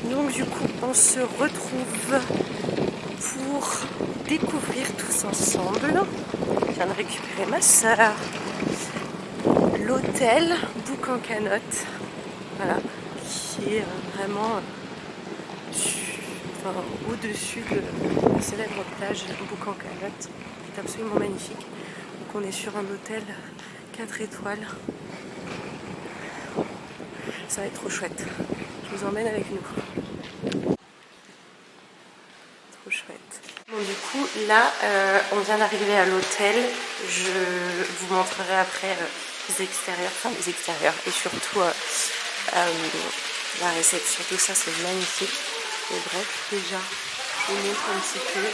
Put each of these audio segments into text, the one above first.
Donc du coup on se retrouve pour découvrir tous ensemble. Je viens de récupérer ma soeur. L'hôtel Bouc-en-Canotte, voilà, qui est vraiment au-dessus de la célèbre plage Bouc-en-Canotte, qui est absolument magnifique. Donc on est sur un hôtel 4 étoiles. Ça va être trop chouette. Je vous emmène avec nous. Trop chouette. Bon, du coup, là, on vient d'arriver à l'hôtel. Je vous montrerai après les extérieurs, et surtout la réception. Tout ça, c'est magnifique. Et bref, déjà, je vous montre un petit peu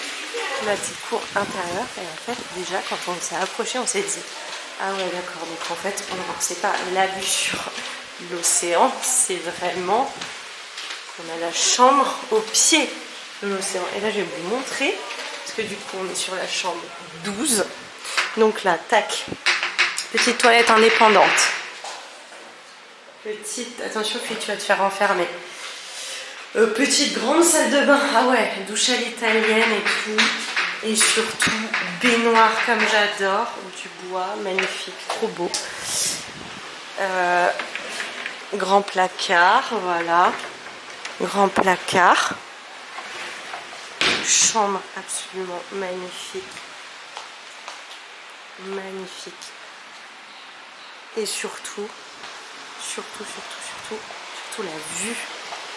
la petite cour intérieure. Et en fait, déjà, quand on s'est approché, on s'est dit, ah ouais, d'accord. Donc en fait, c'est pas la vue sur l'océan, c'est vraiment qu'on a la chambre au pied de l'océan. Et là, je vais vous montrer, parce que du coup, on est sur la chambre 12. Donc là, tac, petite toilette indépendante. Petite, attention, fille, tu vas te faire enfermer. Petite grande salle de bain, ah ouais, douche à l'italienne et tout. Et surtout, baignoire comme j'adore, du bois, magnifique, trop beau. Grand placard, voilà. Grand placard. Chambre absolument magnifique. Magnifique. Et surtout la vue.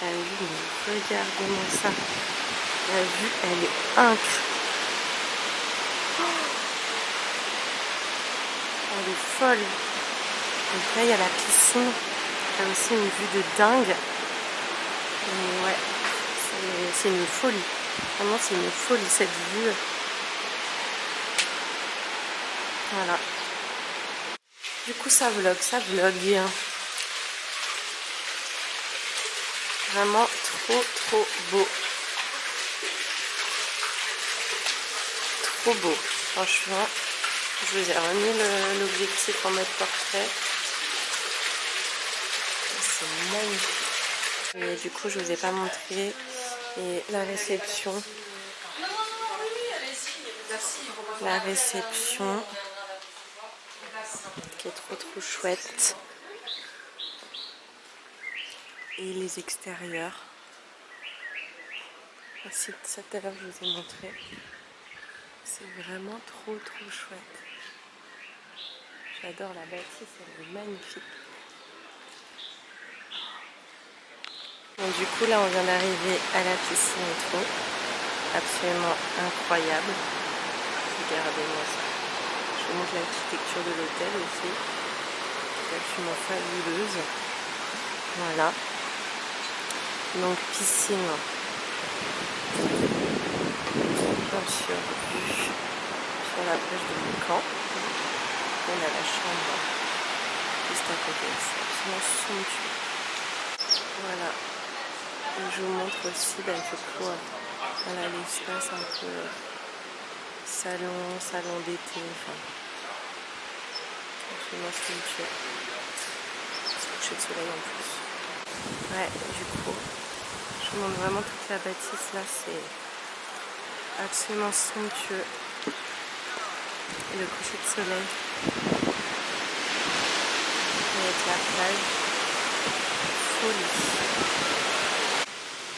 La vue, mais regardez-moi ça. La vue, elle est incroyable. Elle est folle. Donc là, il y a la piscine. Il y a aussi une vue de dingue. Et ouais, c'est une folie. Vraiment, c'est une folie cette vue. Voilà. Du coup, ça vlog. Vraiment trop beau. Trop beau. Franchement, je vous ai remis l'objectif en mode portrait. C'est magnifique. Et du coup, je vous ai pas montré. Et la réception. La réception. Qui est trop chouette. Et les extérieurs. Ainsi que ça tout à l'heure, je vous ai montré. C'est vraiment trop chouette. J'adore la bâtisse, elle est magnifique. Donc du coup là on vient d'arriver à la piscine et tout. Absolument incroyable. Regardez-moi ça. Je vous montre l'architecture de l'hôtel aussi. C'est absolument fabuleuse. Voilà. Donc piscine. Bien sûr, vue sur la plage de Boucan. On a la chambre juste à côté. C'est absolument somptueux. Voilà. Et je vous montre aussi du coup voilà, l'espace un peu salon d'été, enfin absolument somptueux. C'est coucher de soleil en plus. Ouais, du coup, je vous montre vraiment toute la bâtisse là, c'est absolument somptueux. Et le coucher de soleil avec la plage, folie.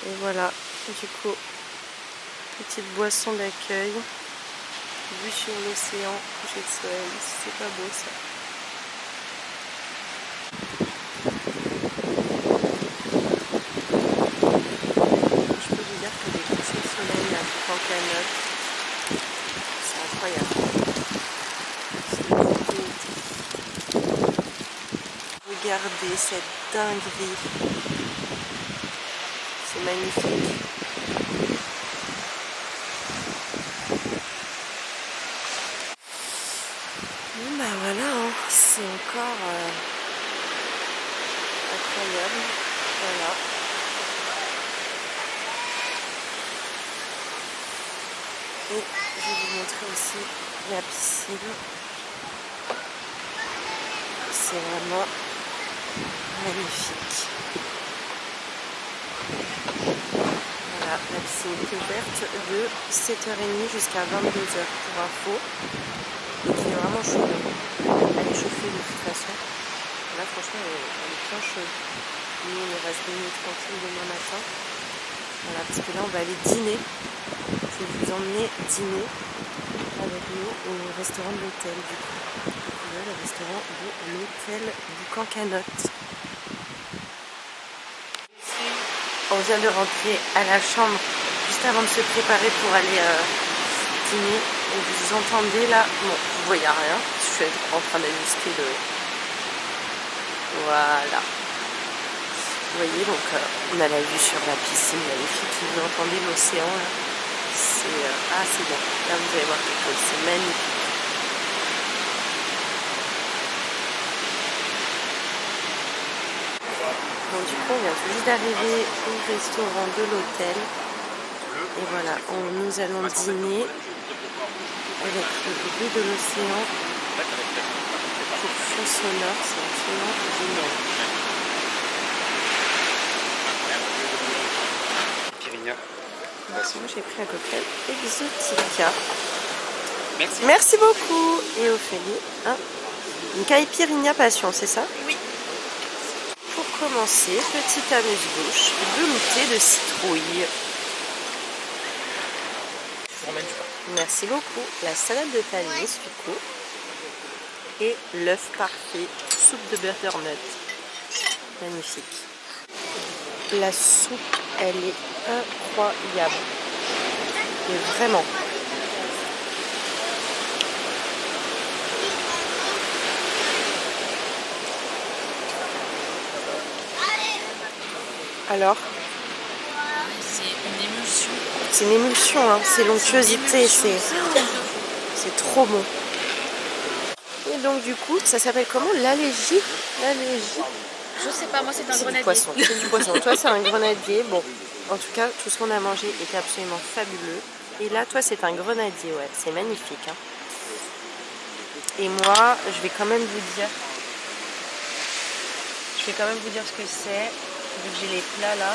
Et voilà, du coup, petite boisson d'accueil, vue sur l'océan, coucher de soleil, c'est pas beau ça. Je peux vous dire que les couchers de soleil à Bouc-en-Canotte, c'est incroyable. Regardez cette dinguerie. C'est magnifique. Bon bah voilà, hein. C'est encore incroyable. Voilà. Et je vais vous montrer aussi la piscine. C'est vraiment magnifique. la piscine est ouverte de 7h30 jusqu'à 22h pour info. Et qui est vraiment chaude. Elle est chauffée de toute façon. Là franchement elle est bien chaude. Nous on va se baigner tranquille demain matin. Voilà, parce que là on va aller dîner. Je vais vous emmener dîner avec nous au restaurant de l'hôtel du coup. Le restaurant de l'hôtel du Cancanotte. On vient de rentrer à la chambre juste avant de se préparer pour aller dîner. Et vous entendez là, bon, vous voyez rien, je suis en train d'ajuster le... Voilà. Vous voyez, donc on a la vue sur la piscine magnifique. Vous entendez l'océan là. C'est bon. Là vous allez voir quelque chose, c'est magnifique. Donc du coup on vient tout juste d'arriver au restaurant de l'hôtel. Et voilà, nous allons dîner avec le bruit de l'océan pour fond sonore, c'est absolument génial. Caipirinha. Moi j'ai pris un cocktail Exotica. Merci. Merci beaucoup. Et Ophélie, une caipirinha passion, c'est ça? Oui. Pour commencer, petite amuse-bouche, velouté de citrouille. Merci beaucoup. La salade de Thalys du coup. Et l'œuf parfait, soupe de butternut. Magnifique. La soupe, elle est incroyable. Mais vraiment. Alors? C'est une émulsion. C'est une émulsion, hein. C'est l'onctuosité, c'est trop bon. Et donc du coup, ça s'appelle comment? L'allégie? L'allégie. Je sais pas, moi c'est un grenadier. Poisson. C'est du poisson. Toi c'est un grenadier. Bon, en tout cas, tout ce qu'on a mangé était absolument fabuleux. Et là, toi c'est un grenadier, ouais. C'est magnifique. Hein. Et moi, je vais quand même vous dire ce que c'est. Vu que j'ai les plats là.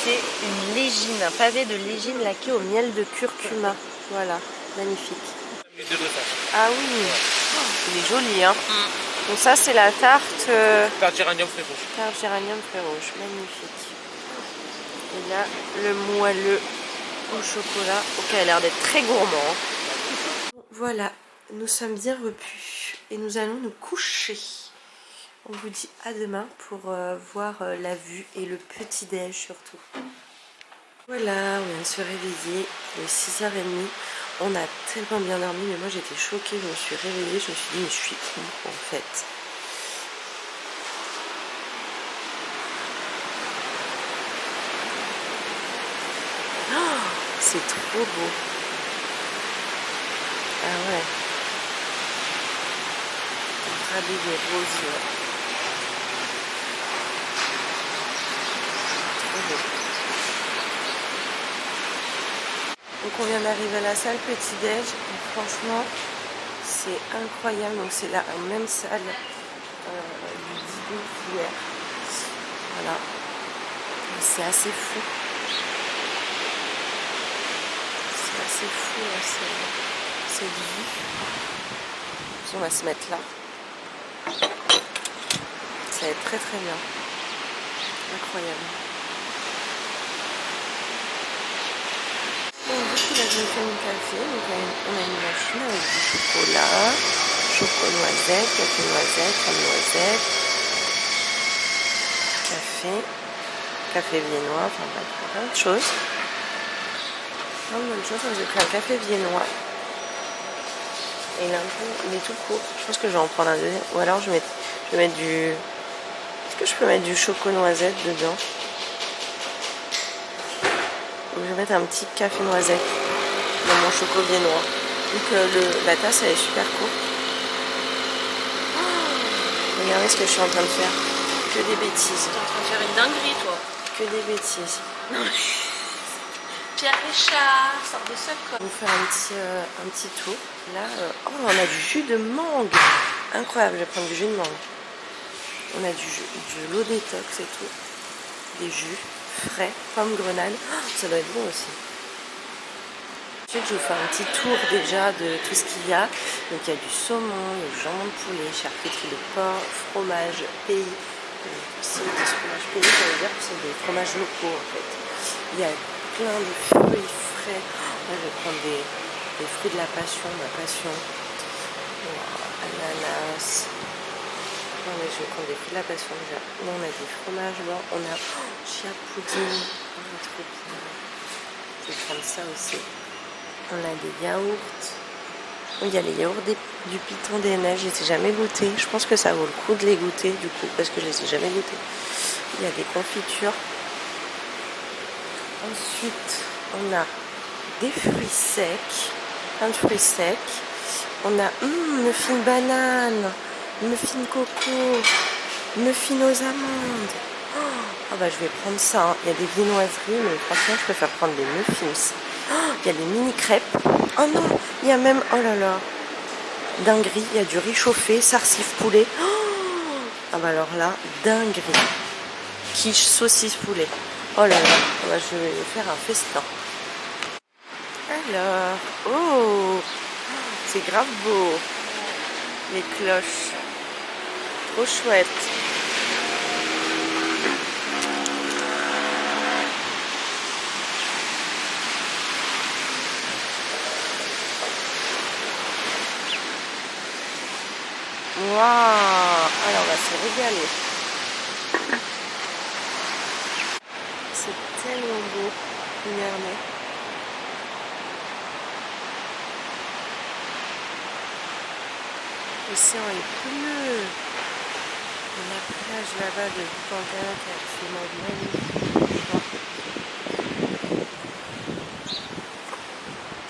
C'est une légine, un pavé de légine laqué au miel de curcuma. Voilà, magnifique. Ah oui, il est joli, hein. Donc ça c'est la tarte... Tarte géranium frais rouge. Tarte géranium frais rouge, magnifique. Et là, le moelleux au chocolat. Ok, elle a l'air d'être très gourmand. Hein. Voilà, nous sommes bien repus et nous allons nous coucher. On vous dit à demain pour voir la vue et le petit-déj surtout. Voilà, on vient de se réveiller, il est 6h30. On a tellement bien dormi, mais moi j'étais choquée, je me suis réveillée, je me suis dit mais je suis où en fait? Oh, c'est trop beau. Ah ouais. Regardez des roses. Donc on vient d'arriver à la salle petit-déj et franchement c'est incroyable. Donc c'est la même salle du dîner hier. Voilà. C'est assez fou. C'est assez fou là, cette vue. On va se mettre là. Ça va être très très bien. Incroyable. Donc du coup là je vais faire un café. Donc on a une machine avec du chocolat, choco-noisette, café-noisette, crème-noisette, café viennois, enfin bref, plein de choses. Plein de bonnes choses. Donc j'ai pris un café viennois. Et là, il est tout court. Je pense que je vais en prendre un deuxième. Ou alors je vais mettre du... Est-ce que je peux mettre du choco-noisette dedans? Ou je vais mettre un petit café noisette dans mon choco viennois. Donc la tasse elle est super courte. Oh, regardez ce que je suis en train de faire. Que des bêtises. T'es en train de faire une dinguerie toi. Que des bêtises. Pierre Richard, sort de ce corps. On va faire un petit tour. Là, oh, on a du jus de mangue. Incroyable, je vais prendre du jus de mangue. On a de l'eau détox et tout. Des jus frais, pomme grenade. Oh, ça doit être bon aussi. Ensuite, je vous fais un petit tour déjà de tout ce qu'il y a. Donc, il y a du saumon, il y a du jambon de poulet, charcuterie de porc, fromage pays. C'est des fromages pays, ça veut dire que c'est des fromages locaux en fait. Il y a plein de fruits frais. Là, je vais prendre des fruits de la passion, ma passion. Ananas. Non, mais je vais prendre des fruits de la passion déjà. Là, on a des fromages blancs. On a chia pudding. Oh, trop bien. Je vais prendre ça aussi. On a des yaourts. Il y a les yaourts du Piton des Neiges. Je ne les ai jamais goûtés. Je pense que ça vaut le coup de les goûter du coup, parce que je ne les ai jamais goûtés. Il y a des confitures. Ensuite, on a des fruits secs. Plein de fruits secs. On a muffin banane, muffin coco, muffin aux amandes. Oh, bah, je vais prendre ça. Hein. Il y a des viennoiseries, mais franchement, je préfère prendre des muffins. Oh, il y a des mini crêpes. Oh non, il y a même, oh là là, dinguerie, il y a du riz chauffé, sarcif poulet. Oh, ah bah alors là, dinguerie. Quiche, saucisse poulet. Oh là là, oh bah, je vais faire un festin. Alors, oh, c'est grave beau. Les cloches. Trop chouette. Waouh! Alors on va se régaler. C'est tellement beau, regardez. L'océan est bleu. Et la plage là-bas de Boucancarat est absolument magnifique.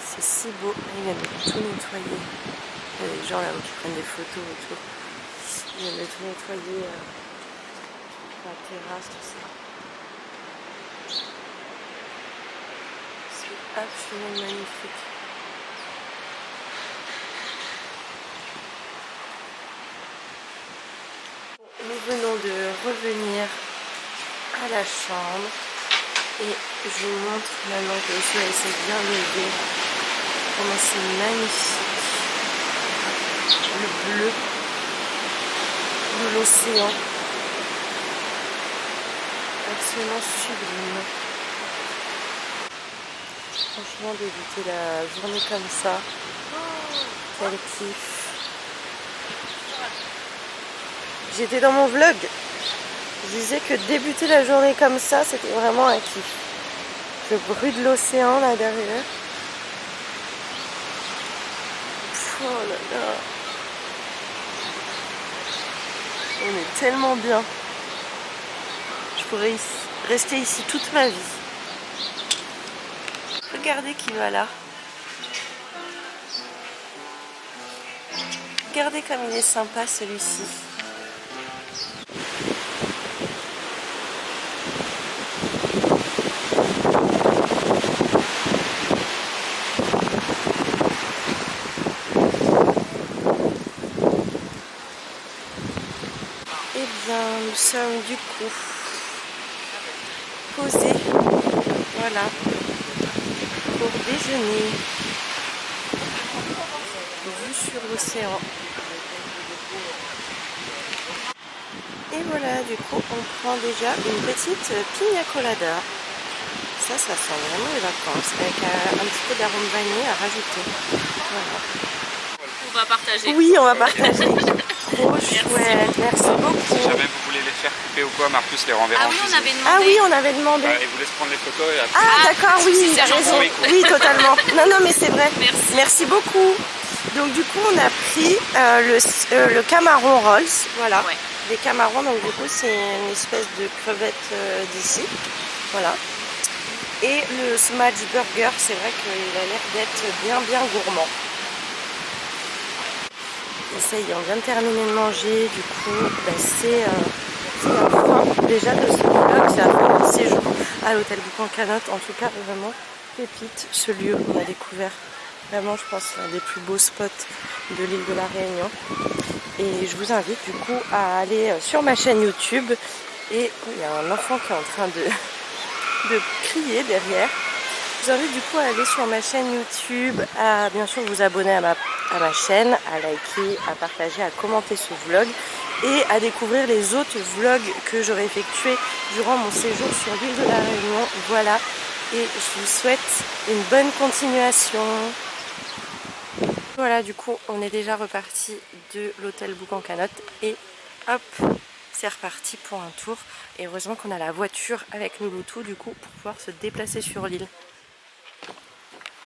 C'est si beau. Il vient de tout nettoyer. Il y a des gens là qui prennent des photos et tout. Ils viennent de tout nettoyer. La terrasse, tout ça. C'est absolument magnifique. Nous venons de revenir à la chambre et je vous montre maintenant que le soleil s'est bien levé. Comment c'est magnifique. Le bleu de l'océan. Absolument sublime. Franchement, débuter la journée comme ça, quel kiff. J'étais dans mon vlog, je disais que débuter la journée comme ça, c'était vraiment un kiff. Le bruit de l'océan là derrière. Oh là là. On est tellement bien. Je pourrais rester ici toute ma vie. Regardez qui va là. Regardez comme il est sympa celui-ci. Eh bien, nous sommes du coup posés, voilà, pour déjeuner, vue sur l'océan. Et voilà, du coup, on prend déjà une petite pina colada. Ça sent vraiment les vacances, avec un petit peu d'arôme vanille à rajouter. Voilà. On va partager. Oui, on va partager. Trop chouette, merci beaucoup. Si jamais vous voulez les faire couper ou quoi, Marcus les renverra Ah en oui, on cuisine. avait demandé. Ah oui, on avait demandé. Et vous laisse prendre les photos et après... Ah d'accord, oui, si, t'as c'est raison. gentil. Oui, totalement. Non, non, mais c'est vrai. Merci. Merci beaucoup. Donc du coup, on a pris le Camaron Rolls, voilà. Ouais. Des camarons, donc du coup, c'est une espèce de crevette d'ici, voilà. Et le Smash Burger, c'est vrai qu'il a l'air d'être bien gourmand. Et ça y est, on vient de terminer de manger, du coup, c'est la fin déjà de ce vlog, c'est la fin de séjour à l'hôtel Boucan-Canot. En tout cas, vraiment, pépite, ce lieu qu'on a découvert. Vraiment, je pense, l'un des plus beaux spots de l'île de la Réunion. Et je vous invite du coup à aller sur ma chaîne YouTube. Et il y a un enfant qui est en train de crier derrière. Je vous invite du coup à aller sur ma chaîne YouTube, à bien sûr vous abonner à ma chaîne, à liker, à partager, à commenter ce vlog et à découvrir les autres vlogs que j'aurai effectués durant mon séjour sur l'île de la Réunion. Voilà, et je vous souhaite une bonne continuation. Voilà, du coup on est déjà reparti de l'hôtel Boucan-Canotte et hop, c'est reparti pour un tour. Et heureusement qu'on a la voiture avec nous Loutou du coup pour pouvoir se déplacer sur l'île.